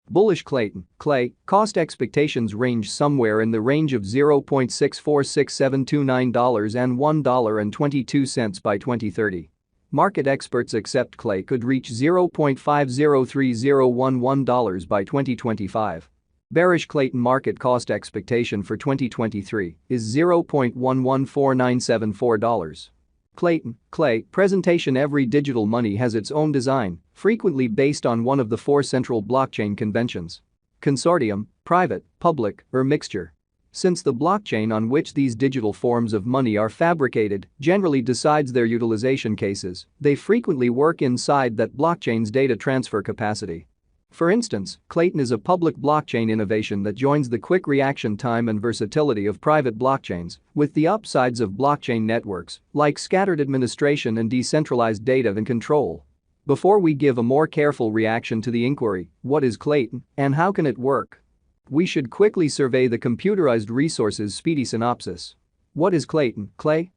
Bullish Klaytn, klay, cost expectations range somewhere in the range of $0.646729 and $1.22 by 2030. Market experts accept klay could reach $0.503011 by 2025. Bearish Klaytn market cost expectation for 2023 is $0.114974. Klaytn, klay, presentation. Every digital money has its own design, frequently based on one of the four central blockchain conventions: consortium, private, public, or mixture. Since the blockchain on which these digital forms of money are fabricated generally decides their utilization cases, they frequently work inside that blockchain's data transfer capacity. For instance, Klaytn is a public blockchain innovation that joins the quick reaction time and versatility of private blockchains with the upsides of blockchain networks like scattered administration and decentralized data and control. Before we give a more careful reaction to the inquiry, what is Klaytn and how can it work? We should quickly survey the computerized resources speedy synopsis. What is Klaytn, klay?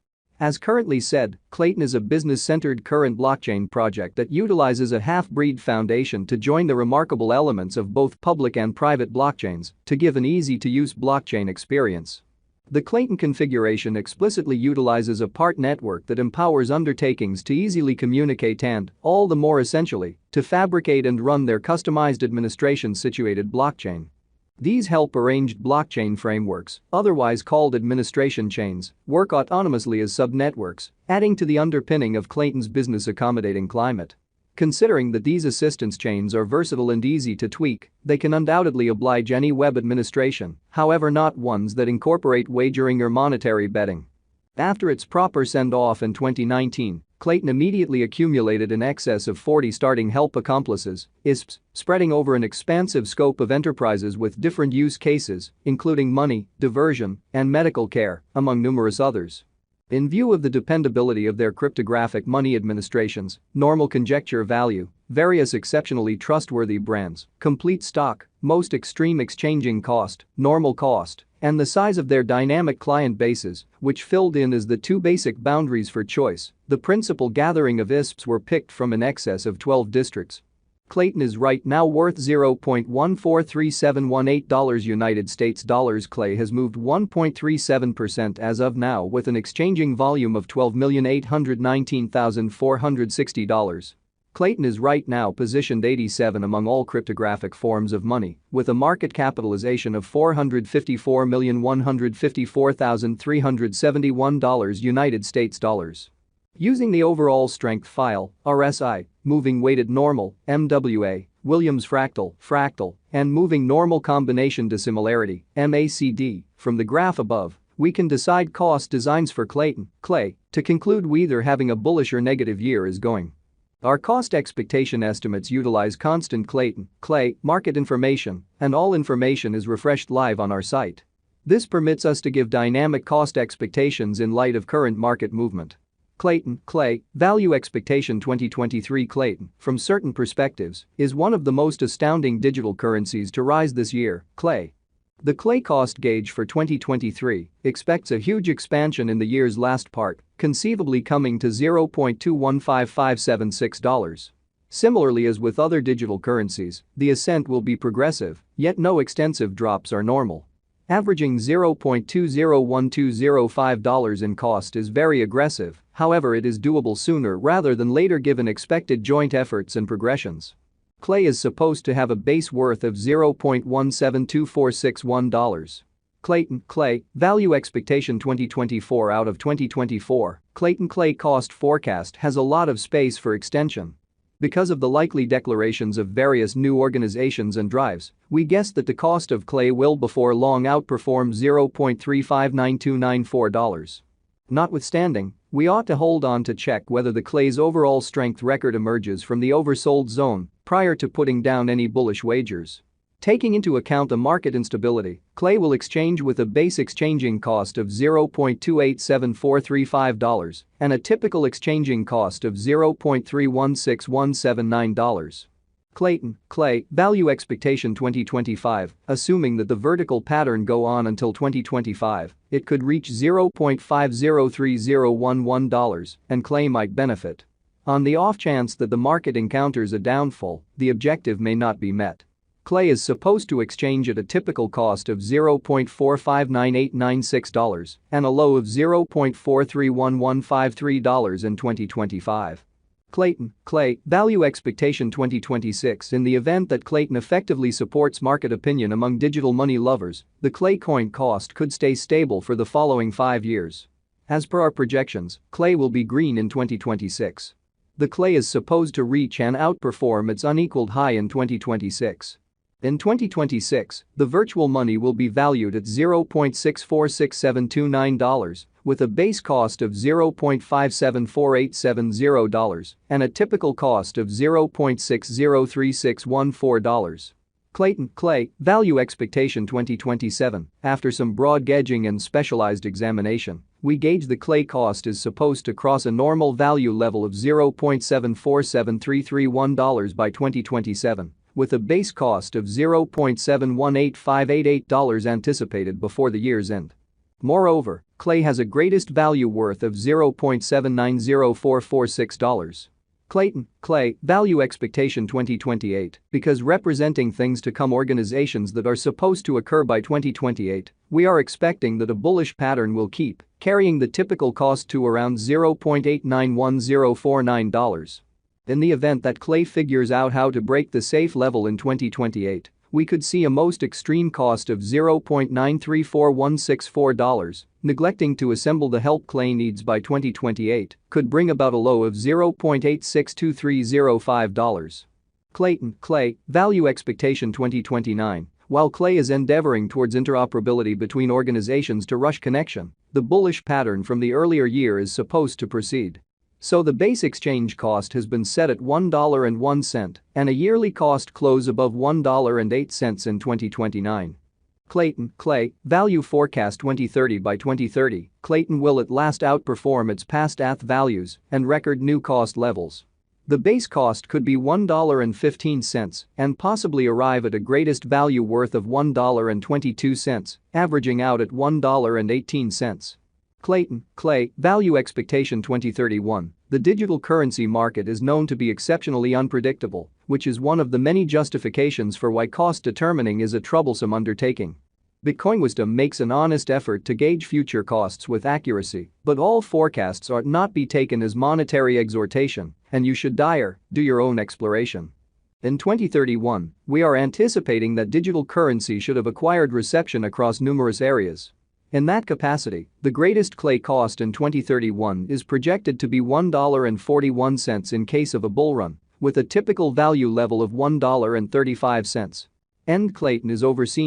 As currently said, Klaytn is a business-centered current blockchain project that utilizes a half-breed foundation to join the remarkable elements of both public and private blockchains to give an easy-to-use blockchain experience. The Klaytn configuration explicitly utilizes a part network that empowers undertakings to easily communicate and, all the more essentially, to fabricate and run their customized administration-situated blockchain. These help arranged blockchain frameworks, otherwise called administration chains, work autonomously as subnetworks, adding to the underpinning of Klaytn's business-accommodating climate. Considering that these assistance chains are versatile and easy to tweak, they can undoubtedly oblige any web administration, however not ones that incorporate wagering or monetary betting. After its proper send-off in 2019, Klaytn immediately accumulated in excess of 40 starting help accomplices, ISPs, spreading over an expansive scope of enterprises with different use cases, including money, diversion, and medical care, among numerous others. In view of the dependability of their cryptographic money administrations, normal conjecture value, various exceptionally trustworthy brands, complete stock, most extreme exchanging cost, normal cost, and the size of their dynamic client bases, which filled in as the two basic boundaries for choice, the principal gathering of ISPs were picked from in excess of 12 districts. Klaytn is right now worth $0.143718 United States dollars. Klay has moved 1.37% as of now with an exchanging volume of $12,819,460. Klaytn is right now positioned 87 among all cryptographic forms of money, with a market capitalization of $454,154,371 United States dollars. Using the overall strength file, RSI, moving weighted normal, MWA, Williams fractal, and moving normal combination dissimilarity, MACD, from the graph above, we can decide cost designs for Klaytn, klay, to conclude we either having a bullish or negative year is going. Our cost expectation estimates utilize constant Klaytn, klay, market information, and all information is refreshed live on our site. This permits us to give dynamic cost expectations in light of current market movement. Klaytn, klay, value expectation 2023. Klaytn, from certain perspectives, is one of the most astounding digital currencies to rise this year, klay. The klay cost gauge for 2023 expects a huge expansion in the year's last part, conceivably coming to $0.215576. Similarly as with other digital currencies, the ascent will be progressive, yet no extensive drops are normal. Averaging $0.201205 in cost is very aggressive, however it is doable sooner rather than later given expected joint efforts and progressions. Klay is supposed to have a base worth of $0.172461. Klaytn, klay, value expectation 2024 out of 2024, Klaytn klay cost forecast has a lot of space for extension. Because of the likely declarations of various new organizations and drives, we guess that the cost of klay will before long outperform $0.359294. Notwithstanding, we ought to hold on to check whether the klay's overall strength record emerges from the oversold zone prior to putting down any bullish wagers. Taking into account the market instability, klay will exchange with a base exchanging cost of $0.287435 and a typical exchanging cost of $0.316179. Klaytn, klay, value expectation 2025, assuming that the vertical pattern go on until 2025, it could reach $0.503011 and klay might benefit. On the off chance that the market encounters a downfall, the objective may not be met. Klay is supposed to exchange at a typical cost of $0.459896 and a low of $0.431153 in 2025. Klaytn, Klay, Value Expectation 2026. In the event that Klaytn effectively supports market opinion among digital money lovers, the Klay coin cost could stay stable for the following 5 years. As per our projections, Klay will be green in 2026. The Klay is supposed to reach and outperform its unequaled high in 2026. In 2026, the virtual money will be valued at $0.646729, with a base cost of $0.574870 and a typical cost of $0.603614. Klaytn, Klay, Value Expectation 2027. After some broad gauging and specialized examination, we gauge the Klay cost is supposed to cross a normal value level of $0.747331 by 2027, with a base cost of $0.718588 anticipated before the year's end. Moreover, Klay has a greatest value worth of $0.790446. Klaytn, Klay, Value Expectation 2028. Because representing things to come organizations that are supposed to occur by 2028, we are expecting that a bullish pattern will keep carrying the typical cost to around $0.891049. In the event that Klay figures out how to break the safe level in 2028, we could see a most extreme cost of $0.934164. Neglecting to assemble the help Klay needs by 2028 could bring about a low of $0.862305. Klaytn, Klay, Value Expectation 2029. While Klay is endeavoring towards interoperability between organizations to rush connection, the bullish pattern from the earlier year is supposed to proceed. So the base exchange cost has been set at $1.01 and a yearly cost close above $1.08 in 2029. Klaytn, Klay, Value Forecast 2030. By 2030, Klaytn will at last outperform its past ATH values and record new cost levels. The base cost could be $1.15 and possibly arrive at a greatest value worth of $1.22, averaging out at $1.18. Klaytn, Klay, Value Expectation 2031. The digital currency market is known to be exceptionally unpredictable, which is one of the many justifications for why cost determining is a troublesome undertaking. Bitcoin wisdom makes an honest effort to gauge future costs with accuracy, but all forecasts ought not be taken as monetary exhortation, and you should do your own exploration. In 2031, we are anticipating that digital currency should have acquired reception across numerous areas. In that capacity, the greatest Klay cost in 2031 is projected to be $1.41 in case of a bull run, with a typical value level of $1.35. Klaytn is overseen